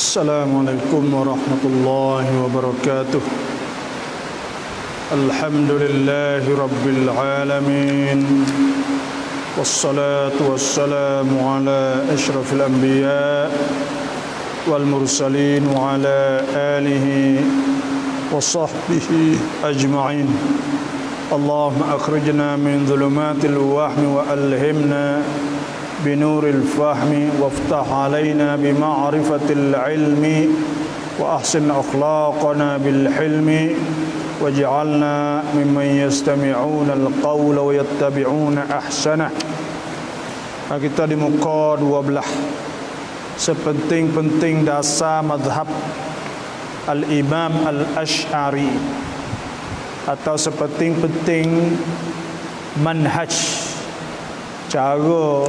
Assalamualaikum warahmatullahi wabarakatuh. Alhamdulillahi rabbil alamin. Wassalatu wassalamu ala asyrafil anbiya wal mursalin wa ala alihi wa sahbihi ajma'in. Allahumma akhrijna min dhulumatil wahmi wa alhimna بنور الفهم وافتح علينا بمعرفة العلم وأحسن أخلاقنا بالحلم واجعلنا ممن يستمعون القول ويتبعون أحسنه. Kita di muka 12. Sepenting-penting dasar mazhab Al-Imam Al-Ash'ari, atau sepenting-penting manhaj, cara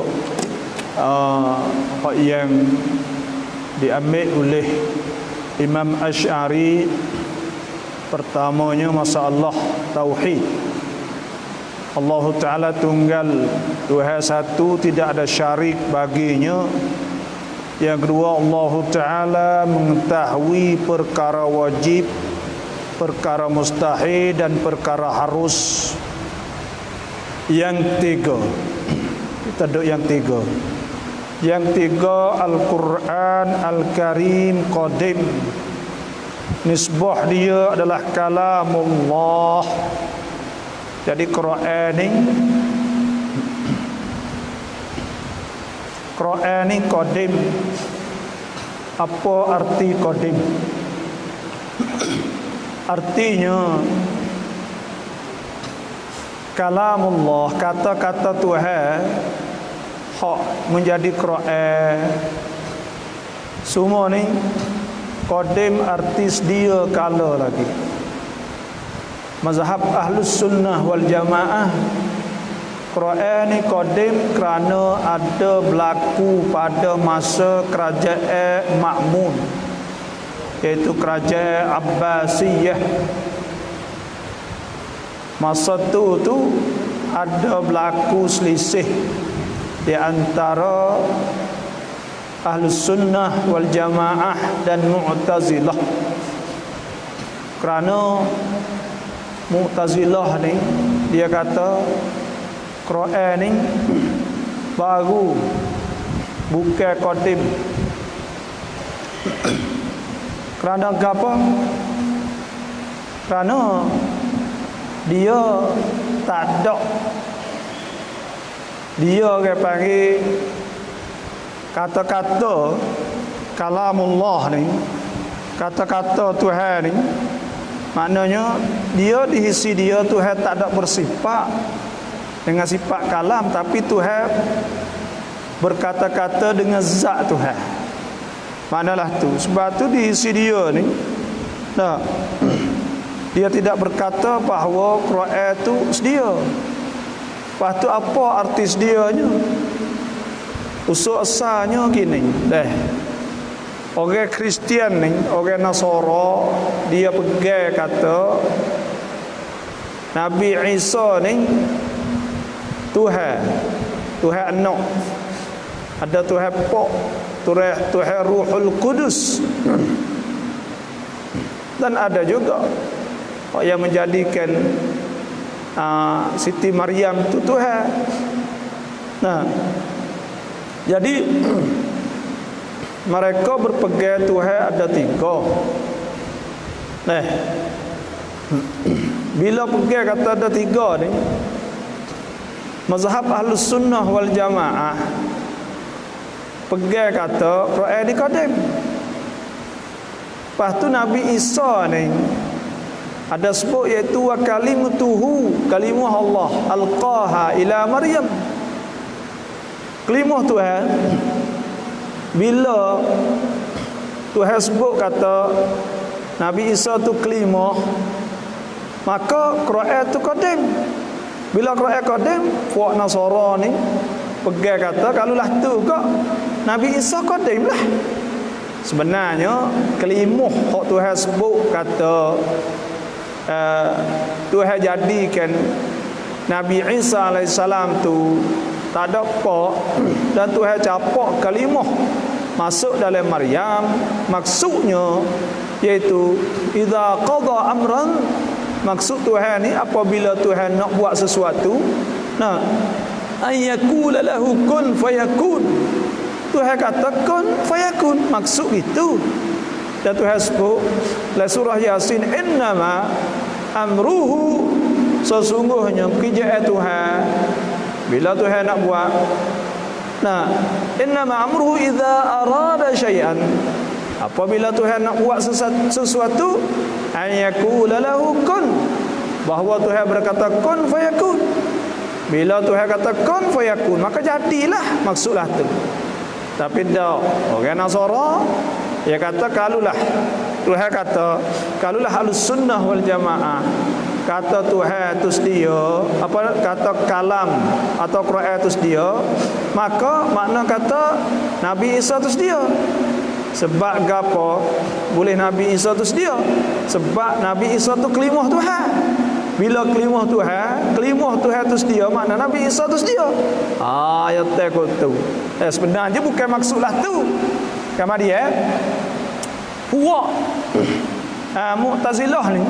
yang diambil oleh Imam Ash'ari. Pertamanya masalah tauhid. Allah Ta'ala tunggal, Tuhan satu, tidak ada syarik baginya. Yang kedua, Allah Ta'ala mengetahui perkara wajib, perkara mustahil dan perkara harus. Yang tiga, kita duduk yang tiga. Yang tiga, Al-Quran Al-Karim Qadim. Nisbah dia adalah kalamullah. Jadi Quran ini Qadim. Apa arti Qadim? Artinya kalamullah, kata-kata Tuhan hak menjadi Quran. Semua ni qadim, artis dia kala lagi. Mazhab Ahlus Sunnah wal Jamaah, Quran ni qadim kerana ada berlaku pada masa kerajaan Ma'mun, iaitu kerajaan Abbasiyah. Masa tu ada berlaku selisih di antara Ahlus Sunnah wal Jamaah dan Mu'tazilah. Kerana Mu'tazilah ni dia kata Quran ni baru, bukan qadim. Kerana apa? Kerana dia tak ada, dia ke panggil kata-kata kalamullah ni, kata-kata Tuhan ni, maknanya dia diisi dia Tuhan tak ada bersifat dengan sifat kalam, tapi Tuhan berkata-kata dengan zat Tuhan. Maknalah tu, sebab tu diisi dia ni. Nah, dia tidak berkata bahawa Quran itu sedia. Lepas tu apa artis dianya? Usul asalnya gini. Orang Kristian ni, orang Nasara, dia pegang kata Nabi Isa ni Tuhan. Tuhan anak. Ada Tuhan Pak, Tuhan Ruhul Kudus. Dan ada juga yang menjadikan Siti Maryam itu Tuhan. Nah, jadi mereka berpegang Tuhan ada tiga. Nah, bila pegang kata ada tiga ni, mazhab Ahlus Sunnah wal Jamaah pegang kata Quran ni qadim. Lepas tu Nabi Isa ni ada sebut, iaitu wa kalimatuhu, kalimah Allah alqaha ila Maryam. Kalimah Tuhan, bila Tuhan sebut kata Nabi Isa tu kalimah, maka Quran tu qadim. Bila Quran qadim, puak Nasara ni pegang kata kalau lah tu kok Nabi Isa qadim lah. Sebenarnya kalimah hak Tuhan sebut kata Tuhan jadikan Nabi Isa AS tu tak ada apa, dan Tuhan capak kalimah masuk dalam Maryam, maksudnya iaitu idza qada amran, maksud Tuhan ni apabila Tuhan nak buat sesuatu, nah ayyakula lahu kun fayakun, Tuhan kata kun fayakun, maksud itu. Dan Tuhan sebut dalam surah Yasin, innama amruhu, sesungguhnya kerjaan Tuhan bila Tuhan nak buat, nah innama amruhu idza arada syai'an, apabila Tuhan nak buat sesuatu, an yaqula lahu kun, bahawa Tuhan berkata kun fayakun. Bila Tuhan kata kun fayakun, maka jadilah, maksudlah tu. Tapi dah orang Nasara dia kata kalulah Tuhan kata, kalulah Ahlus Sunnah wal Jamaah kata Tuhan tu sedia, apa kata kalam atau Quran tu sedia, maka makna kata Nabi Isa tu sedia. Sebab gapo boleh Nabi Isa tu sedia? Sebab Nabi Isa tu kelimah Tuhan. Bila kelimah Tuhan tu sedia, makna Nabi Isa tu sedia. Ayat tu. Sebenarnya bukan maksudlah tu. Kama dia puak Mu'tazilah ni,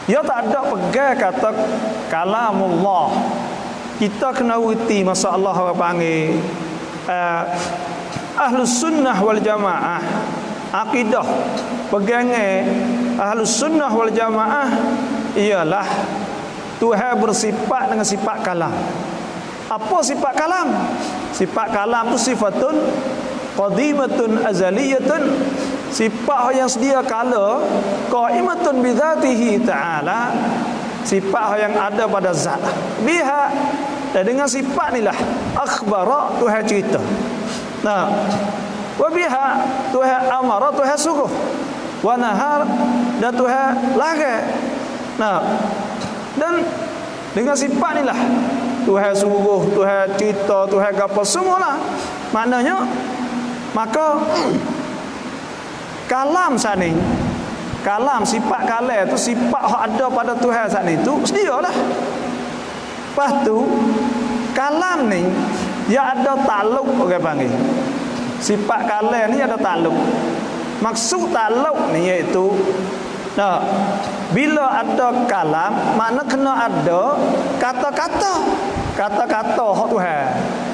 dia tak ada pegang kata kalamullah. Kita kena reti masa Allah orang panggil Ahlus Sunnah wal Jamaah, akidah pegangan Ahlus Sunnah wal Jamaah ialah Tuhan bersifat dengan sifat kalam. Apa sifat kalam? Sifat kalam itu sifatun qadimatun azaliyatun, sifat yang sedia kala, qaimatun bidzatihi ta'ala, sifat yang ada pada zat biha. Dan dengan sifat inilah akhbara, Tuhan cerita. Nah, wa biha Tuhan amara, Tuhan suruh, wa nahar, dan Tuhan larang. Nah, dan dengan sifat inilah Tuhan suruh, Tuhan cerita, Tuhan apa semualah. Maknanya maka kalam saat ni, kalam sifat kalam tu sifat yang ada pada Tuhan saat ni tu sedialah. Lepas tu kalam ni dia ada takluk, orang panggil sifat kalam ni ada takluk. Maksud takluk ni iaitu, nah, bila ada kalam, makna kena ada kata-kata hak Tuhan.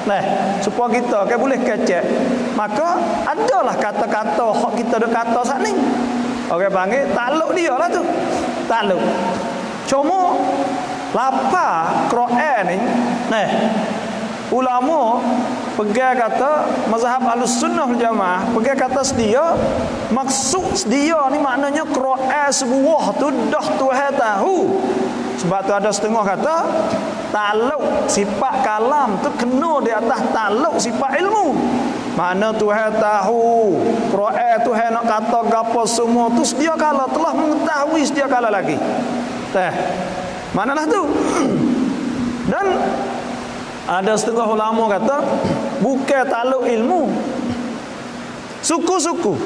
Nah, supaya kita kan boleh kecek, maka adalah kata-kata hak kita ada kata saat ni. Orang panggil takluk dia lah tu. Takluk. Cuma lapar Quran ni, nah, ulama pegang kata mazhab Ahlus Sunnah wal Jamaah pegang kata sedia. Maksud sedia ni maknanya Quran sebuah tu dah Tuhan tahu. Sebab tu ada setengah kata takluk sifat kalam tu kena di atas takluk sifat ilmu. Mana Tuhan tahu Quran Tuhan nak kata gapo semua tu sedia kala, telah mengetahui sedia kala lagi. Manalah tu. Dan ada setengah ulama kata bukan takluk ilmu, suku-suku.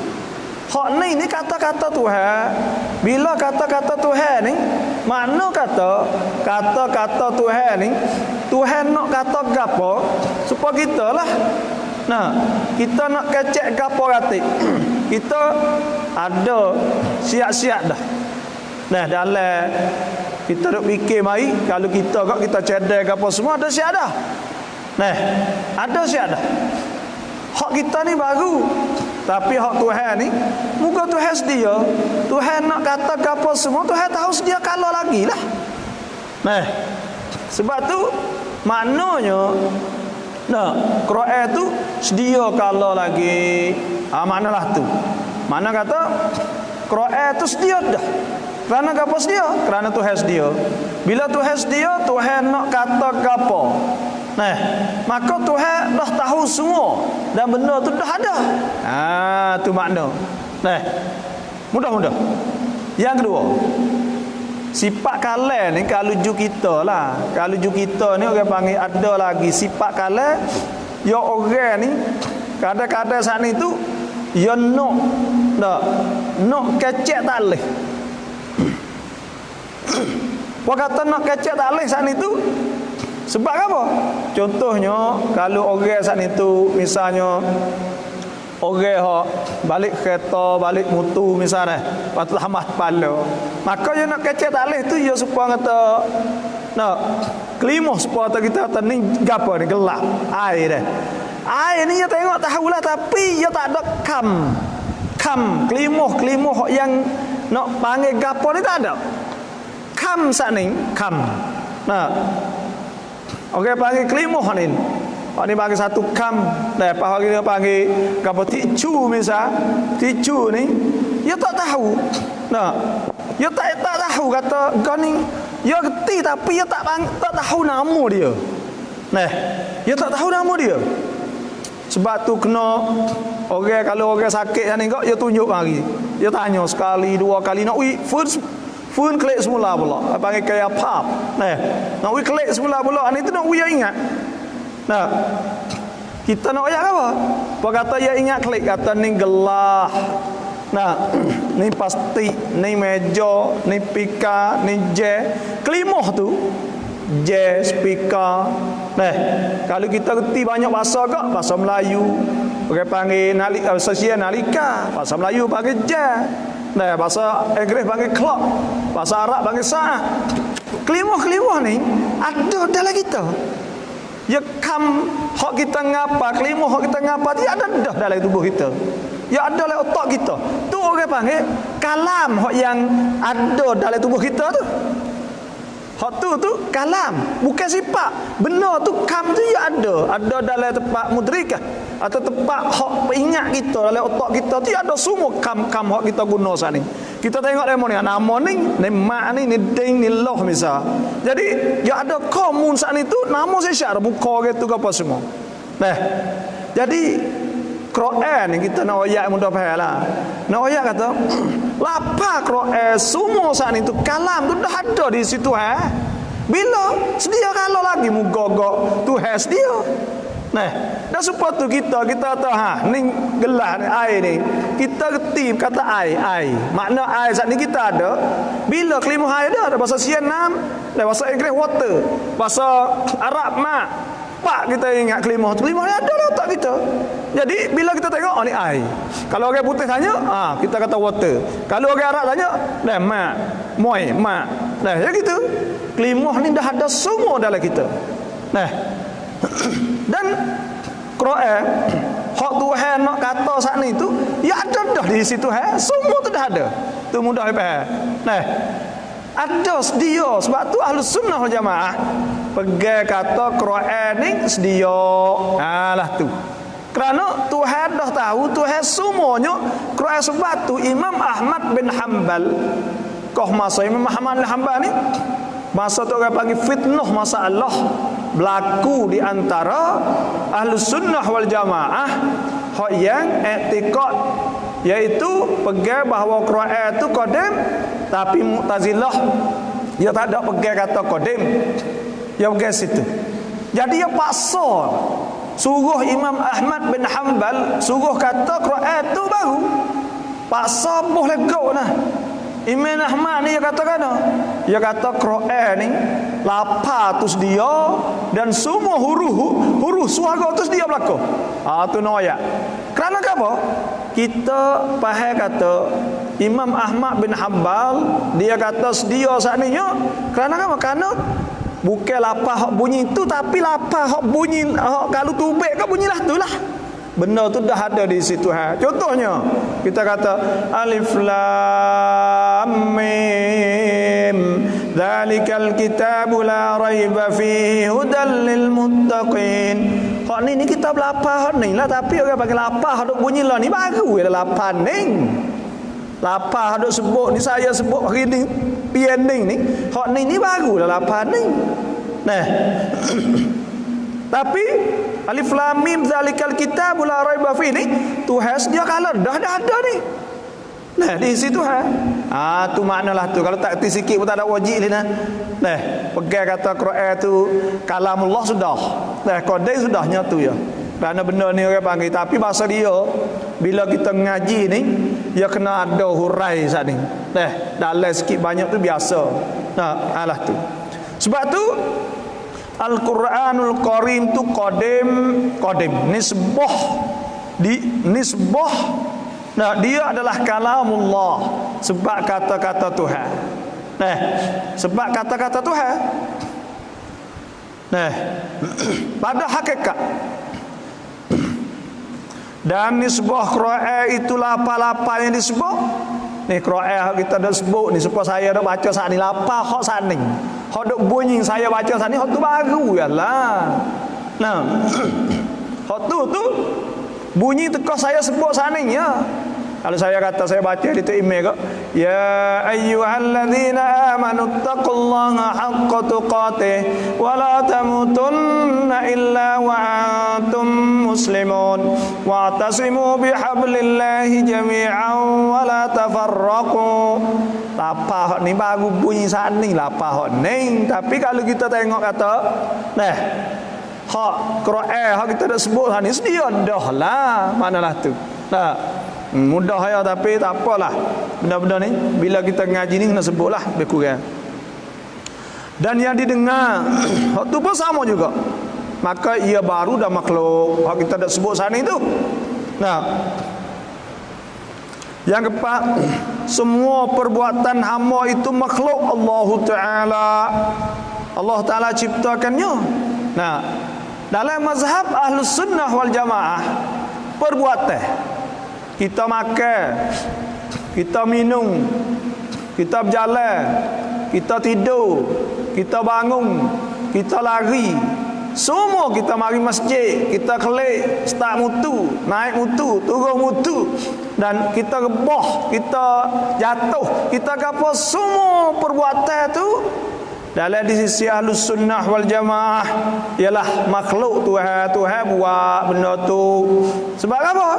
Hak ni kata-kata Tuhan. Bila kata-kata Tuhan ni, makna kata-kata Tuhan ni, Tuhan nak kata gapo supaya kita lah. Nah, kita nak kecek gapo kata. Kita ada siap-siap dah. Nah, dalam kita duk fikir mai, kalau kita cedek gapo semua ada siap dah. Nah, ada siap dah. Hak kita ni baru. Tapi hak Tuhan ni, muka Tuhan sedia. Tuhan nak kata apa semua, Tuhan tahu sedia kala lagi lah. Nah, sebab tu maknanya, nah, Quran tu sedia kala lagi. Maknalah tu. Mana kata Quran tu sedia dah. Kerana apa sedia? Kerana Tuhan sedia. Bila Tuhan sedia, Tuhan nak kata apa? Nah, maka Tuhan dah tahu semua dan benda tu dah ada. Tu makna. Nah, mudah-mudah. Yang kedua, sifat kalam ni kalau ju kita lah. Kalau ju kita ni orang panggil ada lagi sifat kalam. Ya orang ni kadang-kadang saat ni tu ya nak kecek tak boleh. Wah kata nak kecek tak boleh saat ni tu Sebab apa? Contohnya kalau orang saat itu misalnya orang hok balik kereta, balik motor misalnya, patut hamas kepala. Maka dia nak kecek talih tu dia supaya kata nak kelima supaya kita kata ni gapo ni gelap air dah. Air ni dia tengok tahulah tapi dia tak ada kam kelima hok yang nak panggil gapo ni tak ada. Kam sat ni kam. Nah. Okey panggil kelima ni. Hak ni bagi satu kam, lepas hari ni panggil gapo ticu misal. Ticu ni dia tak tahu. Nah. Dia tak tahu kata kau ni dia reti tapi dia tak tahu nama dia. Nah, dia tak tahu nama dia. Sebab tu kena orang kalau orang sakit ni kau dia tunjuk lagi. Dia tanya sekali, dua kali nak phone klik semula pula. Panggil kayak pap. Nah, nak klik semula pula ni tu nak ingat. Nah, kita nak ayat apa? Apa kata dia ingat klik kata ni gelah. Nah, ni pasti, ni meja, ni pika, ni je. Kelima tu je speaker. Nah, kalau kita reti banyak bahasa ke? Bahasa Melayu. Orang panggil nalika, bahasa Melayu panggil je. Nah, bahasa Inggeris panggil clock, bahasa Arab panggil saat. Kelima ni ada dalam kita. Ya kam hak kita ngapa, kelima hak kita ngapa dia ada dah dalam tubuh kita. Ya ada dalam otak kita. Tu orang panggil kalam hak yang ada dalam tubuh kita tu. Hak tu kalam, bukan sifat. Benda tu kam tu ya ada dalam tempat mudrikah atau tempat hak ingat kita dalam otak kita tu ada semua kam hak kita guna saat ni. Kita tengok demo ni nama ni mak ni ding ni loh misal. Jadi ya ada komun saat ni tu nama sesyar buka gitu ke apa semua. Nah. Jadi Quran ni kita nak ayat mudah faham lah. Nak ayat kata lapa Quran semua saat ni tu kalam tu dah ada di situ Bila sedia kalau lagi mugogok tu sedia. Nah, dah supaya tu kita tahu ni gelah ni air ni. Kita reti kata air. Makna air saat ni kita ada. Bila kelima air ada bahasa Siam, bahasa Inggeris water, bahasa Arab mak. Pak kita ingat kelima ni ada dalam otak kita. Jadi bila kita tengok ni air. Kalau orang putih tanya, kita kata water. Kalau orang Arab tanya, mak, mak. Nah, ya gitu. Kelima ni dah ada semua dalam kita. Nah. Dan Quran hak Tuhan nak kata saat ni tu ya ada dah di situ semua tu dah ada. Tu mudah faham. Nah, ada sedia sebab tu Ahlus Sunnah wal Jamaah pegang kata Quran ni sedia. Lah tu. Kerana Tuhan dah tahu Tuhan semuanya Quran sebab tu Imam Ahmad bin Hanbal kau masa Imam Ahmad bin Hanbal ni masa tu orang panggil fitnah masalah berlaku di antara Ahlus Sunnah wal Jamaah hak yang i'tiqad iaitu pegang bahawa Quran itu qadim tapi Mu'tazilah dia tak ada pegang kata qadim. Dia pegang situ. Jadi dia paksa suruh Imam Ahmad bin Hanbal suruh kata Quran itu baru. Paksa boleh go nah. Imam Ahmad ni dia kata kan? Dia kata Quran ni lapa tu dia dan semua huruf suara tu dia berlaku. Tu noya. Kerana apa? Kita faham kata Imam Ahmad bin Hanbal dia kata sedia saat ni kerana apa? Kerana bukan lapa hak bunyi tu tapi lapa hak bunyi kalau tubik ke bunyilah itulah. Benda tu dah ada di situ. Contohnya kita kata alif lam mim dzalikal kitabu la raiba fihi hudal lil muttaqin. Hak ni kitab lapah ni lah tapi orang panggil lapah duk bunyi lah ni baru ya lapan ni. Lapah duk sebut ni saya sebut hari ni pianing ni. Hak ni baru lah lapan ni. Nah. Tapi alif lam mim zalikal kitabul la raiba fi ni Tuhan dia kalau dah ada ni. Nah di situ tu maknalah tu kalau tak erti sikit pun tak ada wajib ni nah. Nah pegang kata Quran tu kalamullah sudah. Nah qadai sudah nyatu ya. Kerana benda ni orang panggil tapi bahasa dia bila kita ngaji ni dia kena ada hurai saat ni. Nah dalam sikit banyak tu biasa. Nah alah tu. Sebab tu Al-Quranul Karim tu qadim nisbah. Nah, dia adalah kalamullah, sebab kata-kata Tuhan. Nah, sebab kata-kata Tuhan. Nah, pada hakikat. Dan nisbah Quran itu lapa-lapa yang disebut. Ni Quran kita dah sebut ni, supaya saya dah baca saat ni lapa hak saat ni. Hak duk bunyi saya baca saat ni hak tu baru yalah. Nah. Hak tu bunyi tekah saya sebut saat ni ya. Kalau saya kata saya baca di tu email kok, ya ayyuhalladzina amanu taqullaha haqqa tuqatih wa la tamutunna illa wa antum muslimun wa'tasimu bihablillahi jami'an wa la tafarraqu. Lapa hak ni baru bunyi saat ni lapa hak ni. Tapi kalau kita tengok kata nah hak Quran hak kita dah sebut hak ni sedia dah lah, manalah tu. Nah, mudah ya, tapi tak apalah. Benda-benda ni bila kita ngaji ni kena sebutlah lebih kurang. Dan yang didengar hak tu pun sama juga. Maka ia baru dah makhluk. Hak kita dah sebut sana itu. Nah, yang keempat, semua perbuatan hamba itu makhluk Allah Ta'ala. Allah Ta'ala ciptakannya. Nah, dalam mazhab Ahlus Sunnah wal Jamaah, perbuatan kita makan, kita minum, kita berjalan, kita tidur, kita bangun, kita lari, semua kita mari masjid, kita kelik, start mutu, naik mutu, turun mutu, dan kita rebah, kita jatuh, kita apa, semua perbuatan tu dalam di sisi Ahlus Sunnah wal Jamaah ialah makhluk Tuhan buat benda tu. Sebab apa?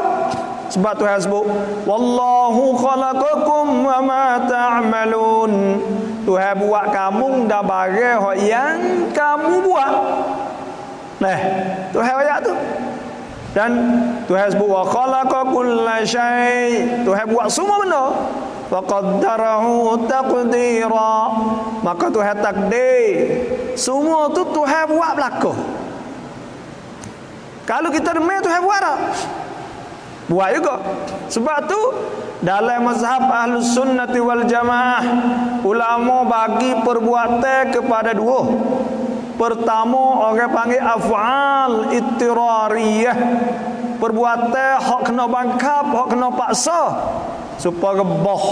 Sebab Tuhan sebut wallahu khalaqakum wa ma ta'malun. Tuhan buat kamu dan barang yang kamu buat. Nah, Tuhan ayat tu. Dan Tuhan sebut wa khalaqa kulla syai'. Tuhan buat semua benda. Wa qaddarahu taqdira. Maka Tuhan takdir. Semua tu Tuhan buat berlaku. Kalau kita demam Tuhan buat tak? Buat juga. Sebab tu dalam mazhab Ahlus Sunnati wal Jamaah, ulama bagi perbuatan kepada dua. Pertama orang panggil af'al ittirariyah, perbuatan hak kena bangkap, hak kena paksa supaya rebah,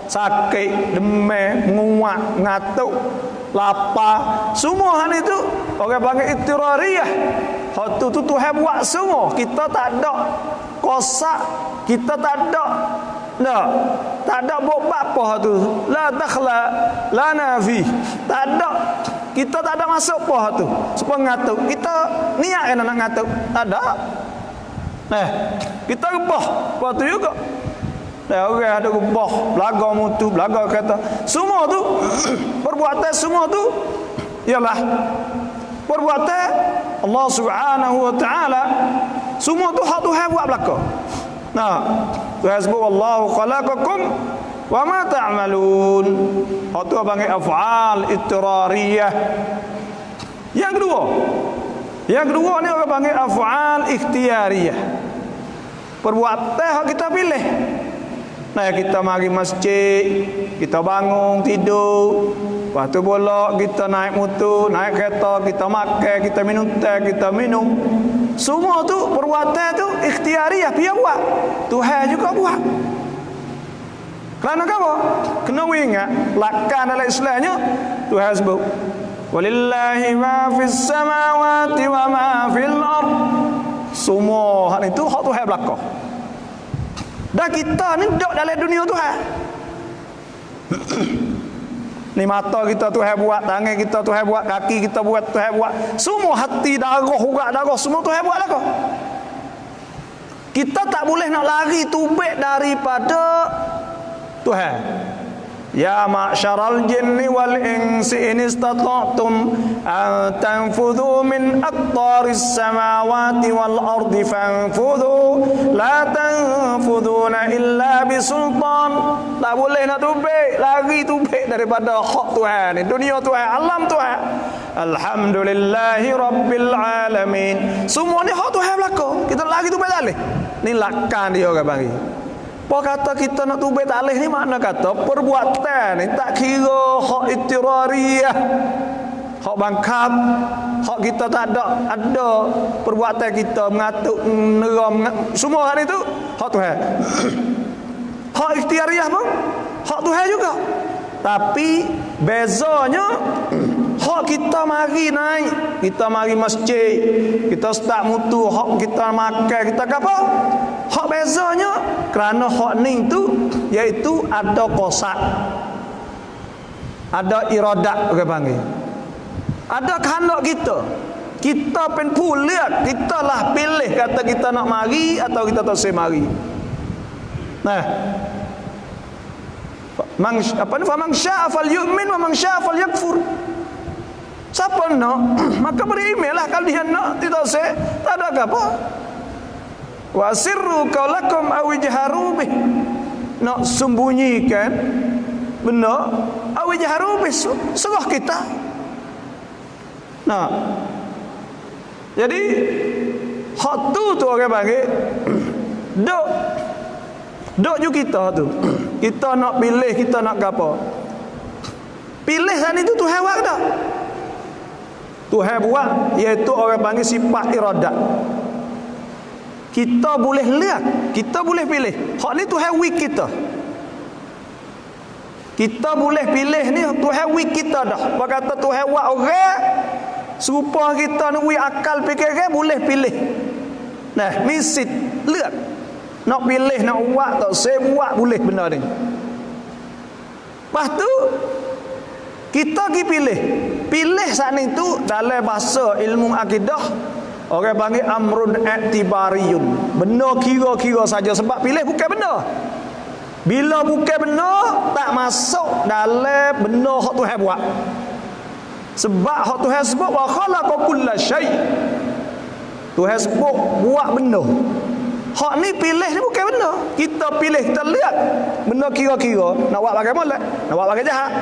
sakit, demam, menguat, ngatuk, lapar, semua hal itu orang panggil ittirariyah. Hak tu Tuhan buat semua. Kita tak ada kosak, kita tak ada tak ada buat apa tu, la dakhla lana fi, tak ada, kita tak ada masuk apa tu supaya ngatuk. Kita niat nak ngatuk tak ada. Nah, kita rebah apa tu juga. Orang ada rebah, belaga mutu, belaga kata, semua tu perbuatan semua tu ialah perbuatan Allah Subhanahu wa taala. Semua tu hak Tuhan buat belaka. Nah, Tuhan sebut wallahu khalaqakum wa ma ta'malun. Hak tu panggil af'al ittirariyah. Yang kedua ni orang panggil af'al ikhtiyariyah. Perbuatan hak kita pilih. Nah, kita mari masjid, kita bangun, tidur, lepas tu bolak, kita naik motor, naik kereta, kita makan, kita minum teh, kita minum. Semua tu perbuatan tu ikhtiariyah, dia buat. Tuhan juga buat. Kerana apa? Kena ingat, lakan dalam Islamnya, Tuhan sebut, walillahi ma fis samawati wa ma fil ard. Semua hal itu hak Tuhan belaka. Dan kita ni duduk dalam dunia Tuhan. Ni mata kita Tuhan buat, tangan kita Tuhan buat, kaki kita buat Tuhan buat, semua hati, darah, urat darah semua Tuhan buat lah kau. Kita tak boleh nak lari tubik daripada Tuhan. Ya ma'syaral jinni wal insi in istata'tum an tanfudhu min aqtaris samawati wal ardi fanfudhu la tanfudhuna illa bisultan. Tak boleh nak tubik, lari tubik daripada hak Tuhan ni, dunia Tuhan, alam Tuhan. Alhamdulillahi Rabbil Alamin. Semua ni hak Tuhan belaka. Kita lagi tu baik alih. Ni lakan dia orang panggil. Apa kata kita nak tubik talih ni makna kata perbuatan ni tak kira hak ittirariyah, hak bangkap, hak kita tak ada perbuatan kita mengatuk neram semua hal itu hak Tuhan. Hak ikhtiariyah pun hak Tuhan juga. Tapi bezanya hak kita mari naik, kita mari masjid, kita start mutu, hak kita makan, kita apa? Hak bezanya kerana hak ni tu iaitu ada qasad. Ada iradat orang panggil. Ada kehendak kita. Kita pen puliat, kita lah pilih kata kita nak mari atau kita tak semari mari. Nah. Faman syaa falyu'min wa man syaa falyakfur. Siapa nak maka beriman lah. Kalau dia nak tidak se, tak ada apa. Wa sirru qaulakum aw ijharu bih. Nak sembunyikan benar aw ijharu bih, serah kita. Nah. Jadi hak tu orang panggil dok ju kita tu. Kita nak pilih, kita nak apa? Pilihan itu Tuhan buat dah. Tuhan buat iaitu orang panggil sifat iradat. Kita boleh lihat, kita boleh pilih. Hak ni Tuhan wik kita. Kita boleh pilih ni Tuhan wik kita dah. Apa kata Tuhan buat orang serupa kita ni wik akal fikiran boleh pilih. Nah, misit lihat. Nak pilih, nak buat tak saya buat boleh benda ni. Lepas tu kita pergi pilih. Pilih saat ni tu dalam bahasa ilmu akidah orang panggil amrun i'tibariyun. Benda kira-kira saja sebab pilih bukan benda. Bila bukan benda tak masuk dalam benda hak Tuhan buat. Sebab hak Tuhan sebut wa khalaqa kulla syai'. Tuhan sebut buat benda. Hak ni pilih ni bukan benda. Kita pilih, kita lihat benda kira-kira nak buat pakai molek, nak buat pakai jahat.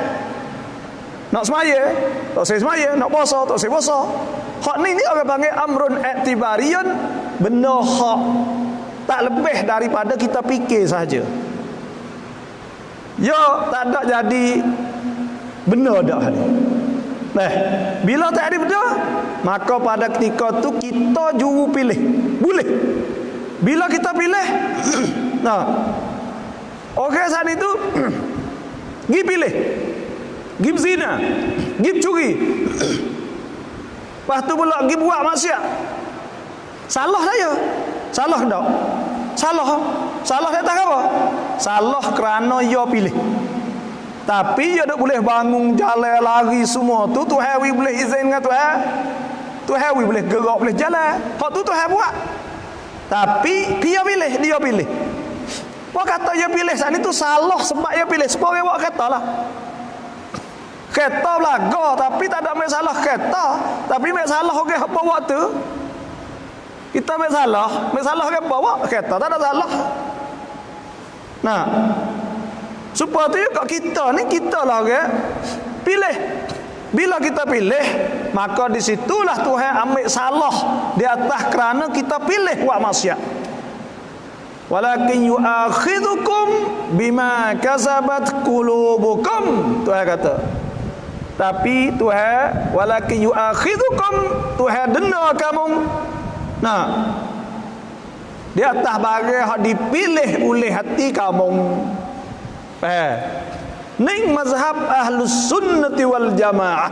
Nak semaya, tak saya semaya, nak puasa, tak saya puasa. Hak ni orang panggil amrun i'tibariyun, benda hak tak lebih daripada kita fikir saja. Ya, tak ada jadi benda dah ni. Nah, bila tak ada benda, maka pada ketika tu kita juru pilih. Boleh. Bila kita pilih, nah, orang saat itu, pergi pilih, pergi zina, pergi curi, lepas tu pula pergi buat maksiat. Salah saya, salah tak? Salah dia tak apa? Salah kerana dia pilih. Tapi dia tak boleh bangun jalan lari semua tu. Tuhan boleh izin dengan Tuhan. Tuhan boleh gerak, boleh jalan. Hak tu Tuhan buat. Tapi dia pilih. Apa kata dia pilih saat itu salah sebab dia pilih. Sebab dia buat kata lah. Kata belaga tapi tak ada masalah kata. Tapi masalah orang apa buat tu. Kita masalah orang apa buat kata tak ada salah. Nah, supaya tu kat kita ni kita lah orang pilih. Bila kita pilih, maka disitulah Tuhan ambil salah di atas kerana kita pilih buat maksiat. Walakin yu'akhidhukum bima kasabat qulubukum. Tuhan kata. Tapi Tuhan walakin yu'akhidhukum, Tuhan denda kamu. Nah, di atas barang yang dipilih oleh hati kamu. Ning mazhab ahlus sunnati wal jamaah.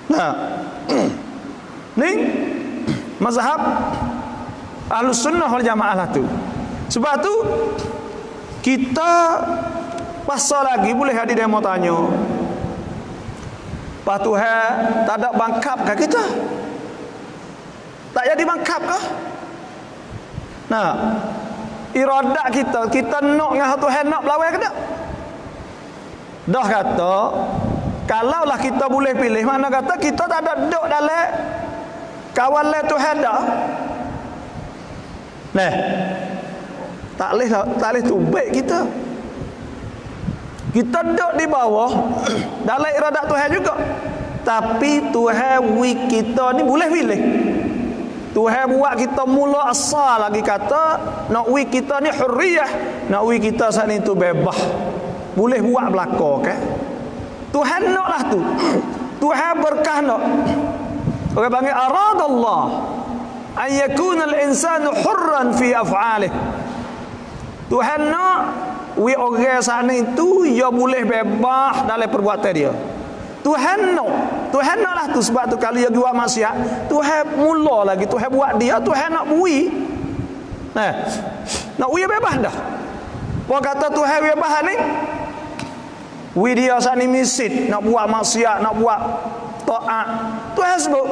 Nah, ning mazhab ahlus sunnah wal jamaah lah tu. Sebab tu kita pasal lagi boleh hadir demo tanya. Pak Tuhan tak ada bangkap ke kita? Tak jadi bangkap ke? Nah, iradat kita nak dengan Tuhan nak berlawan ke tak? Dah kata kalaulah kita boleh pilih, mana kata kita tak ada duduk dalam kawalan Tuhan dah. Nah, tak boleh tubik kita. Kita duduk di bawah dalam iradat Tuhan juga. tapi Tuhan wi kita ni boleh pilih. Tuhan buat kita mula asal lagi kata nak wi kita ni hurriyah, nak wi kita saat ni tu bebas. Boleh buat belaka kan? Tuhan naklah tu. Tuhan berkah nak. Orang panggil aradallah an yakuna al-insanu hurran fi af'alih. Tuhan nak wi orang saat ni tu dia boleh bebas dalam perbuatan dia. Tuhan naklah tu. Sebab tu kalau dia buat maksiat, Tuhan mula lagi Tuhan buat dia, Tuhan nak bui. Nak bui bebas dah. Apa kata Tuhan bebas ni? Bui dia saat ni misit, nak buat maksiat, nak buat taat. Tuhan sebut,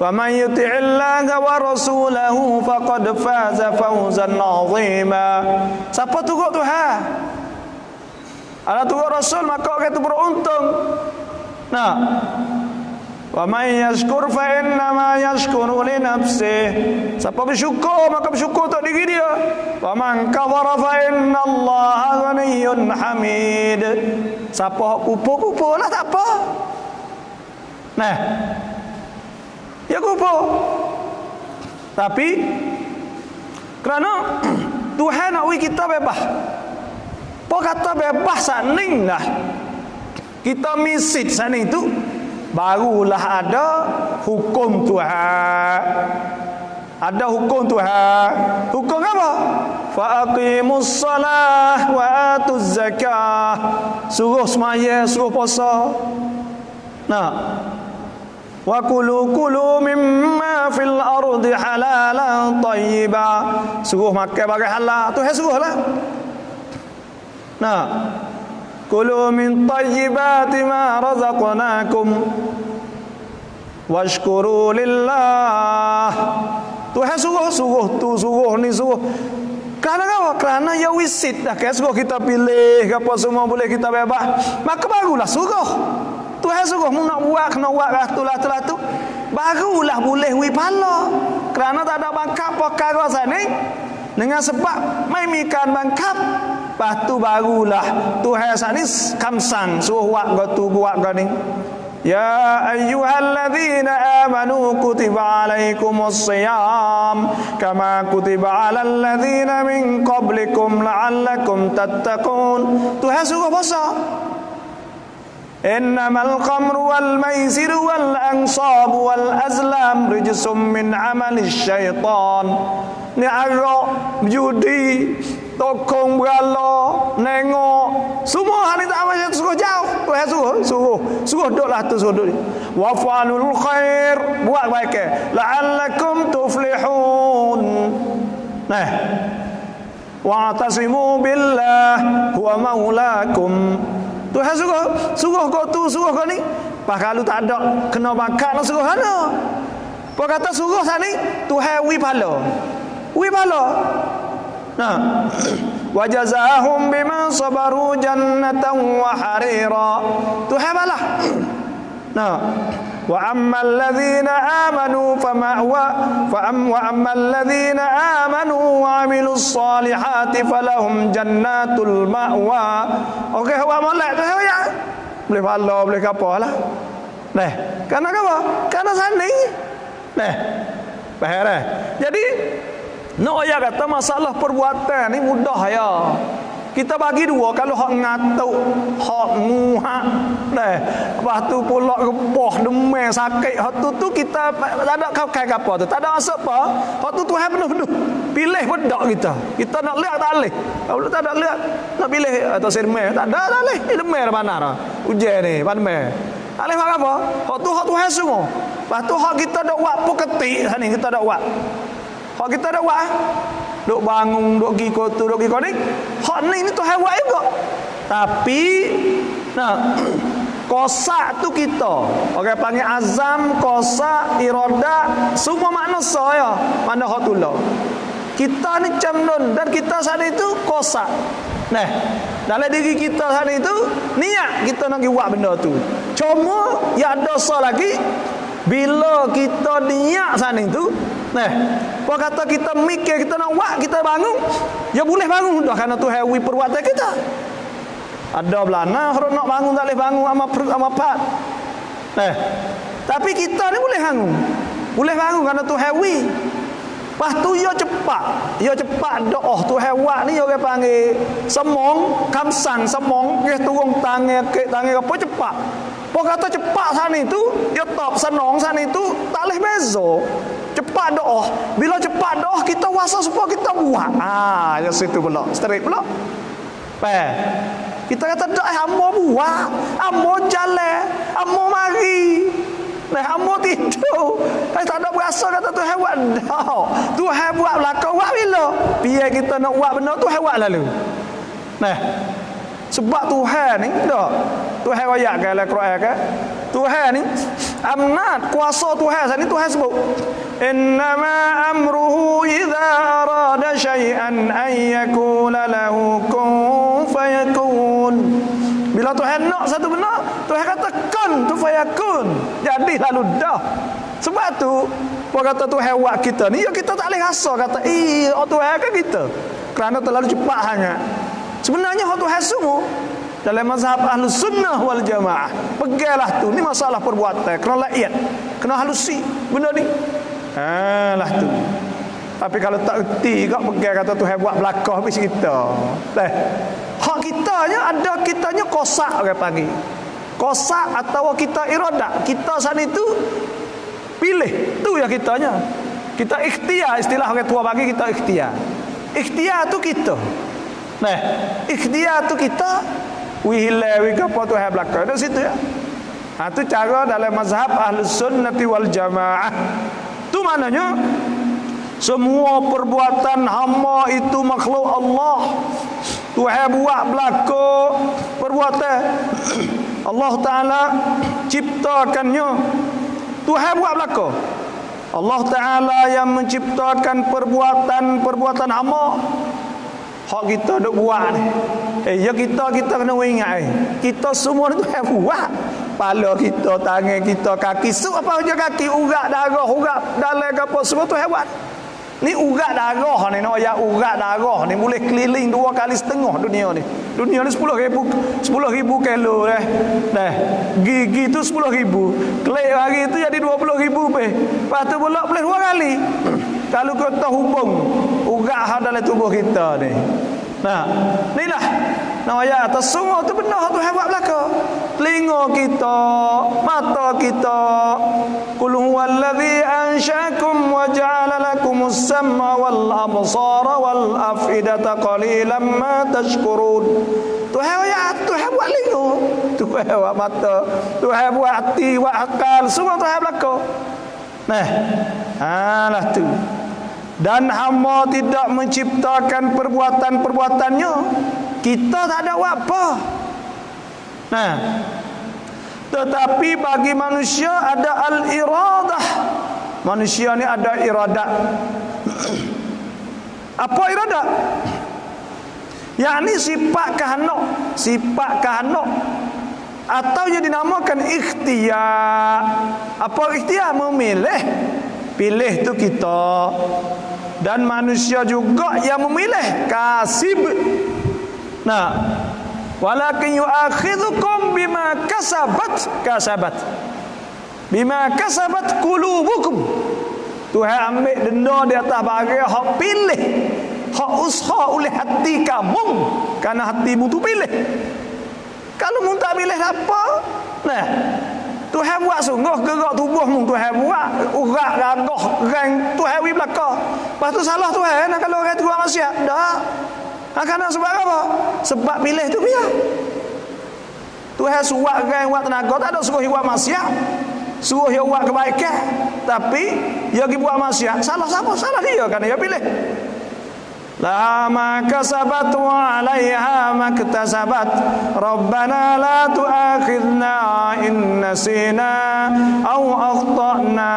"Wa man yuti'illaha wa rasulahu faqad faza fawzan 'azima." Siapa turut Tuhan? Ada turut Rasul maka orang itu beruntung. Nah, wa may yashkur fa inna ma yashkuru li nafsih. Siapa bersyukur maka bersyukur untuk diri dia. Wa man kafara fa inna Allaha ghaniyyun hamid. Siapa kupu-kupu lah tak apa. Nah, ya kupu. Tapi kerana Tuhan nak kita bebas. Apa kata bebas saning dah. Kita misit sana itu barulah ada hukum Tuhan. Ada hukum Tuhan. Hukum apa? Fa aqimus salah wa atuz zakah. Suruh semaya, suruh puasa. Nah. Wa kulu mimma fil ardi halalan tayyiba. Suruh makan bagai halal. Tuhan suruhlah. Nah. Kulu min tayyibati ma razaqnakum washkuru lillah. Tuhan suruh ni. Kerana apa? Kerana ya wisit dah kan suruh kita pilih apa semua boleh kita bebas. Maka barulah suruh. Tuhan suruh mu nak buat kena buat lah tu. Barulah boleh wi pahala. Kerana tak ada bangkap perkara sana. Dengan sebab mai mikan bangkap. Lepas tu barulah Tuhan sanis kamsang suruh buat ni. Ya ayyuhalladzina amanu kutiba alaikumus siyam kama kutiba alal ladzina min qablikum la'allakum tattaqun. Tuhan suruh puasa. Innamal khamru wal maisiru wal ansabu wal azlam rijsum min amalis syaitan. Ni arak, judi, tokong berala, nengok, semua hal ni tak macam suruh jauh. Tuhan suruh duduklah tu, suruh duduk. Wa fa'alul khair, buat baik la'allakum tuflihun. Nah, wa'tasimu billah huwa maulakum. Tuhan suruh kau tu, suruh kau ni. Pak kalau tak ada kena bakat nak suruh mana? Pak kata suruh sana ni Tuhan wi pahala. Nah, wa jazaahum bima sabaru jannatan wa harira. Tuhan balah. Nah, wa ammal ladzina amanu wa ammal ladzina amanu wa amilus solihati falahum jannatul ma'wa. Okey, wa molek tu ya. Boleh pahala, boleh apalah. Nah, kerana apa? Kerana sana. Nah, faham dah. Jadi nak ayah kata masalah perbuatan ni mudah ya. Kita bagi dua, kalau hak ngatuk, hak nguhak, lepas tu pula repah, demam, sakit, hak tu kita tak ada kau-kau apa tu, tak ada masuk apa, hak tu Tuhan penuh-penuh. Pilih bedak kita. Kita nak lihat tak boleh. Kalau tak ada lihat, nak pilih atau sermai, tak ada tak boleh. Ini demam mana dah. Ujian ni, pandai. Tak boleh apa? Hak tu hak Tuhan semua. Lepas tu hak kita dak buat peketik ni, kita dak buat. Hak kita dak buat. Duk bangun, duk pergi kotor, duk pergi kau ni. Hak ni Tuhan buat juga. Tapi kosak tu kita. Orang panggil azam, kosak, iradah, semua makna saya. Mana hak tu lah. Kita ni camdon dan kita sana itu kosak. Nah, dalam diri kita sana itu niat kita nak buat benda tu. Cuma ya dosa lagi bila kita niat sana itu. Nah, apa kata kita mikir kita nak buat, kita bangun, ya boleh bangun dah kerana Tuhan wi perbuatan kita. Ada belana orang nak bangun tak boleh bangun sama pat. Tapi kita ni boleh bangun. Boleh bangun kerana tu hewi. Lepas tu ia cepat doa tu hewan ni orang panggil semong, kamsang semong, dia turun tangan apa cepat. Pok kata cepat sana itu, dia top senang sana itu tak leh bezo. Cepat doa. Bila cepat doa kita wasa supaya kita buat. Ya situ pula, straight pula. Kita kata dak hamba buat, hamba jalan, hamba mari. Hamba tidur. Tak ada berasa kata Tuhan buat dah. Tuhan buat belakang buat bila? Biar kita nak buat benda Tuhan buat lalu. Sebab Tuhan ni dak. Tuhan ayat dalam Quran kan. Tuhan ni amnat kuasa Tuhan ni Tuhan sebut. Innama amruhu idza arada syai'an an yakula lahu kun fayakun. Bila Tuhan nak satu benda, Tuhan kata kun tu fayakun. Jadi lalu dah. Sebab tu, apa kata Tuhan buat kita ni, ya kita tak boleh rasa kata, Tuhan kan kita. Kerana terlalu cepat sangat. Sebenarnya Tuhan semua dalam mazhab Ahlus Sunnah wal Jamaah. Pegailah tu, ni masalah perbuatan, kena laiyat, kena halusi benda ni. Lah tu. Tapi kalau tak erti kau pegang kata Tuhan buat belakang habis kita. Hak kitanya ada kitanya kosak orang panggil. Kosak atau kita iradat. Kita sana itu pilih. Tu yang kitanya. Kita ikhtiar, istilah orang tua bagi kita ikhtiar. Ikhtiar tu kita. Ikhtiar tu kita wihilai apa Tuhan belakang. Dari situ ya. Tu cara dalam mazhab Ahlus Sunnati wal Jamaah. Tu maknanya semua perbuatan hamba itu makhluk Allah. Tuhan buat berlaku perbuatan. Allah Ta'ala ciptakannya. Tuhan buat berlaku. Allah Ta'ala yang menciptakan perbuatan hamba. Hak kita duk buat ni. Ya kita kena ingat kita semua ni Tuhan buat. Kepala kita, tangan kita, kaki, apa aja kaki, urat darah, urat dalam apa semua Tuhan buat. Ni urat darah ni, ya urat darah ni boleh keliling 2,5 kali dunia ni. Dunia ni 10,000 kilo gigi tu 10,000. Kelih hari tu jadi 20,000 Lepas tu pula boleh 2 kali. Kalau kita hubung urat dalam tubuh kita ni. Inilah. Ya atas semua tu benda Tuhan buat belaka. Telinga kita, mata kita. Qul huwallazi ansha'akum wa ja'ala lakumus sam'a wal absara wal af'idata qalilan ma tashkurun. Tuhan buat telinga, Tuhan buat mata, Tuhan buat hati, buat akal, semua Tuhan belaka. Lah tu. Dan hamba tidak menciptakan perbuatan-perbuatannya. Kita tak ada buat apa. Tetapi bagi manusia ada al-iradah. Manusia ni ada iradat. Apa iradat? Yakni sifat kehendak. Atau yang dinamakan ikhtiar. Apa ikhtiar? Memilih. Pilih tu kita. Dan manusia juga yang memilih. Kasib. Walakin yu'akhidhukum bima kasabat. Bima kasabat qulubukum. Tuhan ambil denda di atas bahagian hak pilih. Hak usaha oleh hati kamu. Kerana hatimu tu pilih. Kalau mu tak pilih apa? Tuhan buat sungguh gerak tubuhmu Tuhan buat. Urat, ragah, rang Tuhan beri belakang. Lepas tu salah Tuhan kalau orang tu buat maksiat. Tak. Kerana sebab apa? Sebab pilih tu biar. Tuhan suat rang buat tenaga, tak ada suruh dia buat maksiat. Suruh dia buat kebaikan. Tapi dia pergi buat maksiat. Salah siapa? Salah dia kerana dia pilih. La ma kasabat wa 'alaiha ma iktasabat. Rabbana la tu'akhidna in nasina aw akhtana.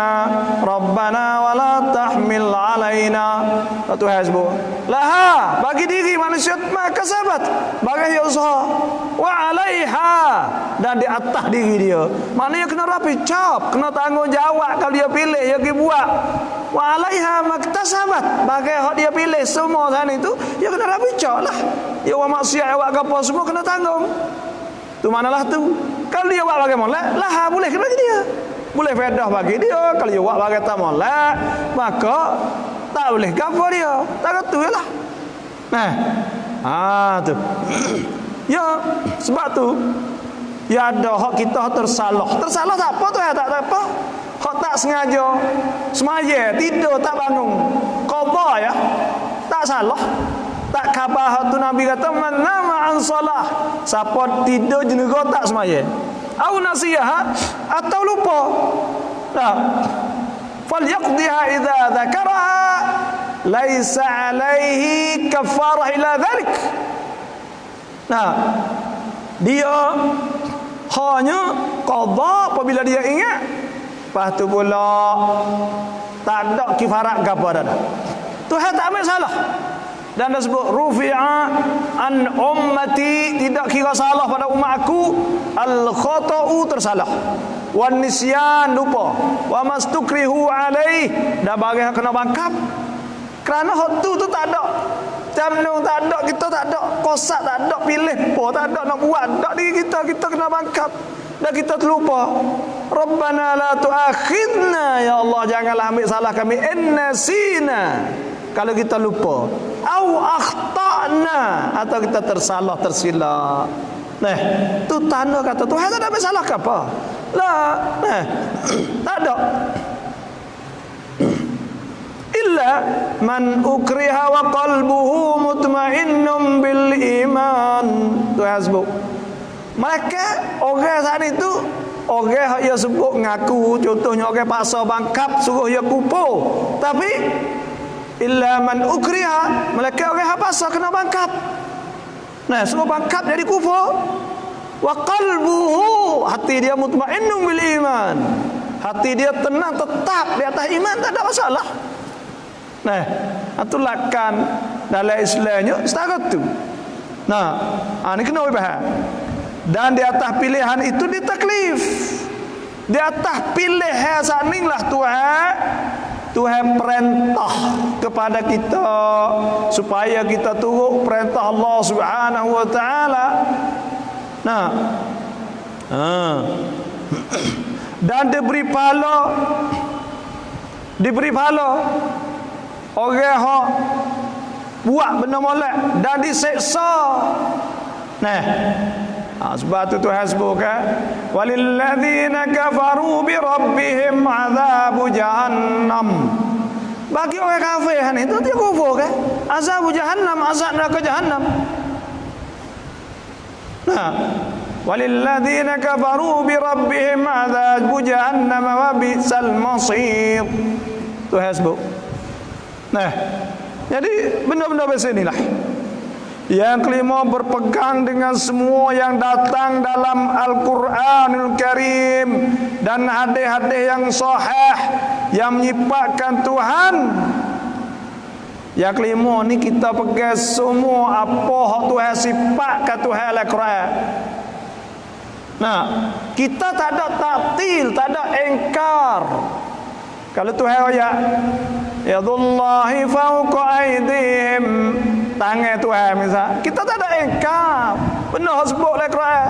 Rabbana wa la tahmil 'alaina. Tuhan sebut. Laha bagi diri manusia ma kasabat, bagi dia usaha. Wa 'alaiha, dan di atas diri dia. Maknanya kena rapi cap, kena tanggungjawab kalau dia pilih dia pergi buat. Wa 'alaiha ma iktasabat, bagi hak dia pilih semua sana itu, dia kena rapi cap lah. Dia buat maksiat, buat apa semua kena tanggung. Tu manalah tu. Kalau dia buat bagi molek, lah boleh kena dia. Boleh faedah bagi dia. Kalau dia buat bagi tak molek, maka tak boleh gapo dia. Tak kata lah. Tu. Ya, sebab tu ya ada hak kita tersalah. Tersalah tak apa tu ya, tak apa. Hak tak sengaja semaya tidur tak bangun. Qada ya. Tak salah. Tak khabar hak tu Nabi kata man nama an salah. Siapa tidur jenera tak semaya. Au nasiyah atau lupa. Nah. Falyaqdiha idza dzakaraha laisa alaihi kafarah ila dzalik. Nah, dia hanya qada apabila dia ingat. Lepas tu pula tak ada kifarat gapo dah. Tuhan tak ambil salah. Dan dia sebut rufi'a an ummati, tidak kira salah pada umatku, al khata'u tersalah, wan nisyan lupa, wa mastukrihu alaih dah bagi kena bangkap. Kerana hak tu tak ada. Jamnu tak ada, kita tak ada, kosak tak ada, pilih po tak ada nak buat tak diri kita kena bangkap. Dan kita terlupa. Rabbana la tu'akhidna, ya Allah janganlah ambil salah kami, innasina, kalau kita lupa, au akhtana, atau kita tersalah tersilap. Nah, tu tanda kata Tuhan tak ada ambil salah ke apa? Lah, tak ada. Illa man ukriha wa qalbuhu mutmainnun bil iman. Tuhan sebut mereka orang saat itu orang yang sebut ngaku, contohnya orang paksa bangkap suruh dia kupur, tapi illa man ukriha, mereka orang yang paksa kena bangkap. Nah, suruh bangkap jadi kufur. Wa qalbuhu, hati dia mutmainnun bil iman, hati dia tenang tetap di atas iman, tak ada masalah. Nah, itulah kan dalam Islamnya setara tu. Nah, ini kena faham. Dan di atas pilihan itu ditaklif. Di atas pilihan saninglah Tuhan perintah kepada kita supaya kita turut perintah Allah Subhanahu wa taala. Nah. Dan diberi pahala orang hak buat benda molek dan diseksa. Nah, sebab tu Tuhan sebutkan walilladzina kafaru bi rabbihim azabu jahannam. Bagi orang kafir ni tu dia kufur kan? Azabu jahannam, azab neraka jahannam. Nah, walilladzina kafaru bi rabbihim azabu jahannam wa bi'sal masir. Tuhan sebut. Nah, jadi benda-benda macam inilah. Yang kelima, berpegang dengan semua yang datang dalam Al-Quranul Karim dan hadis-hadis yang sahih yang menyifatkan Tuhan. Yang kelima ni kita pegang semua apa hak Tuhan sifatkan Tuhan Al-Quran. Nah, kita tak ada taktil, tak ada engkar. Kalau Tuhan ayat yadullahi fawqa aydihim, tangan Tuhan misal, kita tak ada engkar. Benar sebut oleh Quran.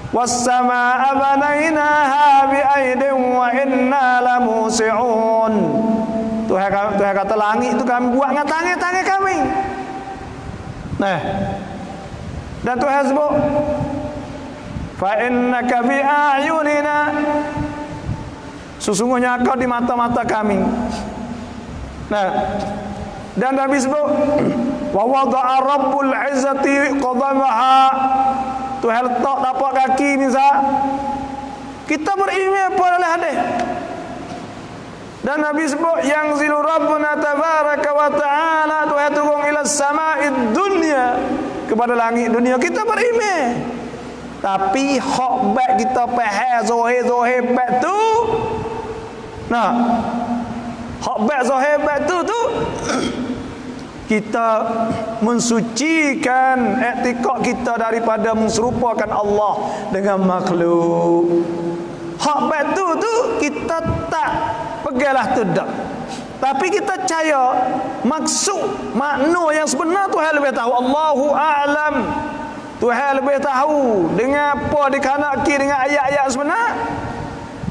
Was-samaa'a banainaha bi aydin wa inna lamusi'un. Tuhan kata langit itu kami buat dengan tangan-tangan kami. Nah, dan Tuhan sebut fa innaka bi a'yunina, sesungguhnya kau di mata-mata kami. Nah, dan Nabi sebut wa wada'a rabbul izzati qadamaha, Tuhan letak tapak kaki misal, kita beriman pada hadis. Dan Nabi sebut yang zilu rabbuna tabaraka wa ta'ala, Tuhan turun ila sama'id dunya, kepada langit dunia, kita beriman. Tapi hak baik kita faham zahir-zahir baik tu. Nah, hak baik zahir baik tu kita mensucikan etikad kita daripada menserupakan Allah dengan makhluk. Hak baik tu kita tak peganglah tu dak. Tapi kita percaya maksud makna yang sebenar Tuhan lebih tahu. Allahu a'lam. Tuhan lebih tahu dengan apa dikhanaki dengan ayat-ayat sebenar.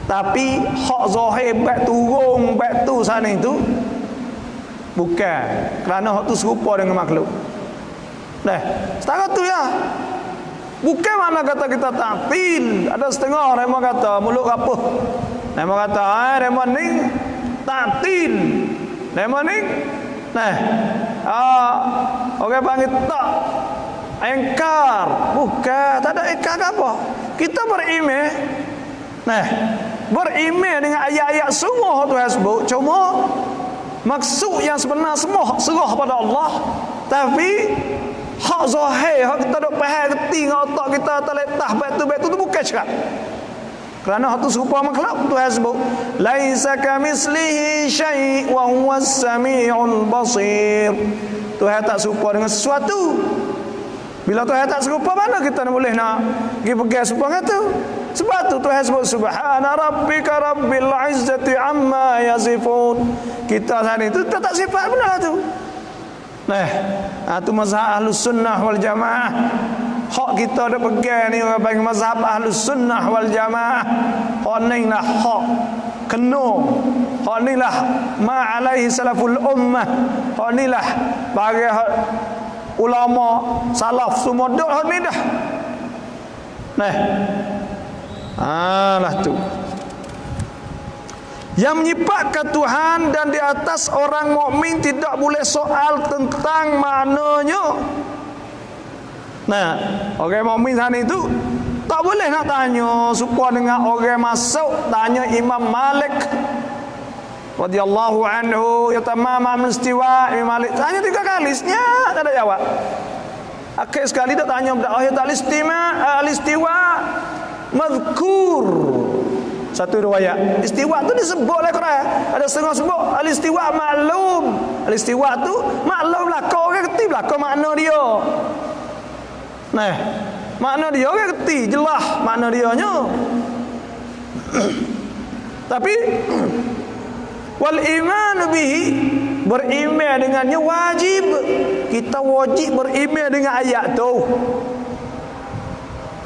Tapi hak zahir baik turun baik tu sana itu bukan kerana hak tu serupa dengan makhluk. Nah, setara tu ya. Bukan mana kata kita ta'til. Ada setengah orang kata mulut rapuh. Mereka kata mereka ni ta'til. Mereka ni orang panggil tak engkar. Bukan, tak ada engkar apa. Kita beriman. Beriman dengan ayat-ayat semua Tuhan sebut. Cuma maksud yang sebenar semua serah pada Allah. Tapi hak zahir, hak kita duk faham kerti dengan otak kita terletak baik tu bukan cakap. Kerana hak tu serupa makhluk. Tuhan sebut laisa kamislihi syai' wa huwas samiul basir. Tuhan tak serupa dengan sesuatu. Bila Tuhan tak serupa, mana kita boleh nak pergi pegang serupa dengan tu? Sebab tu Tuhan sebut subhana rabbika rabbil izzati amma yasifun. Kita sana itu tak sifat benar tu. Tu mazhab Ahlus Sunnah wal Jamaah. Hak kita dah pegang ni orang panggil mazhab Ahlus Sunnah wal Jamaah. Hak ni lah hak kena. Hak ni lah ma alaihi salaful ummah. Hak ni lah bagi ulama salaf semua duk hak ni dah. Lah tu. Yang menyifatkan Tuhan dan di atas orang mukmin tidak boleh soal tentang maknanya. Orang mukmin sana itu tak boleh nak tanya supaya dengan orang masuk tanya Imam Malik radhiyallahu anhu ya tamam istiwa. Imam Malik tanya 3 kali senyap tak ada jawab. Akhir sekali dia tanya ayat al-istiwa mazkur. Satu riwayat istiwa tu disebut oleh Quran. Ada setengah sebut al-istiwa maklum. Al-istiwa tu maklum lah, kau orang kerti lah kau makna dia. Makna dia orang kerti jelas makna dianya. Tapi wal iman bihi, beriman dengannya wajib. Kita wajib beriman dengan ayat tu.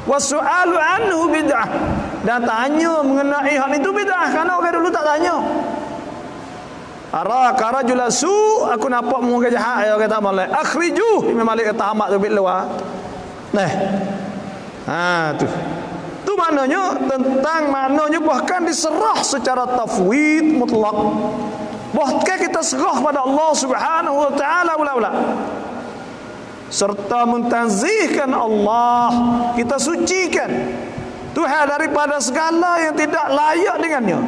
Wasu'alu anhu bid'ah, dan tanya mengenai hal itu bid'ah. Kerana orang dulu tak tanya. Araka rajula su, aku nampak muka jahat. Orang kata Malik akhriju. Imam Malik kata amat tu bil luar. Tu maknanya tentang maknanya bahkan diserah secara tafwid mutlak. Bahkan kita serah pada Allah Subhanahu wa taala ula-ula. Serta mentazihkan Allah, kita sucikan Tuhan daripada segala yang tidak layak dengannya,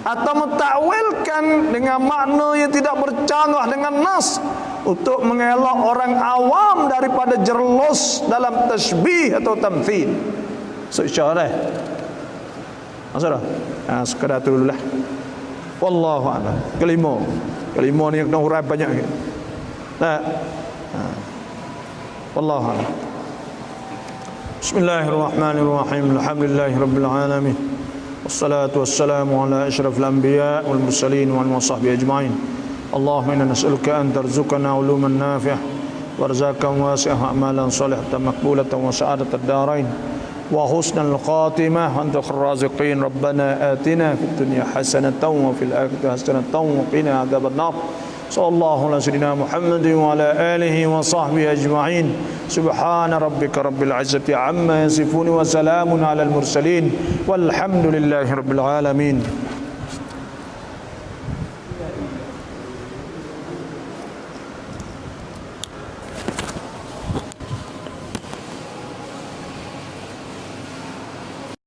atau mentakwilkan dengan makna yang tidak bercanggah dengan nas untuk mengelak orang awam daripada jerlos dalam tasbih atau tamthil. Secara masalah sekadar tu dululah. Wallahu a'lam. Kelima ni yang kena huraikan banyak. Wallahu a'lam. Bismillahirrahmanirrahim. Alhamdulillahi rabbil alamin. Wassalatu wassalamu ala asyrafil anbiya wal mursalin wal wasahbihi ajma'in. Allahumma inna nas'aluka an tarzuqana uluman nafi'ah warzakan wasi'ah amalan salihatan maqbulatan wa sa'adatan darain wa husnal khatimah wa anta khairur raziqin. Rabbana atina fid dunya hasanatan wa fil akhirati hasanatan wa qina adzabannar. Sallallahu alaihi wasallam Muhammadin wa ala alihi wa sahbihi ajma'in. Subhana rabbika rabbil izzati amma yasifun wa salamun alal mursalin walhamdulillahi rabbil alamin.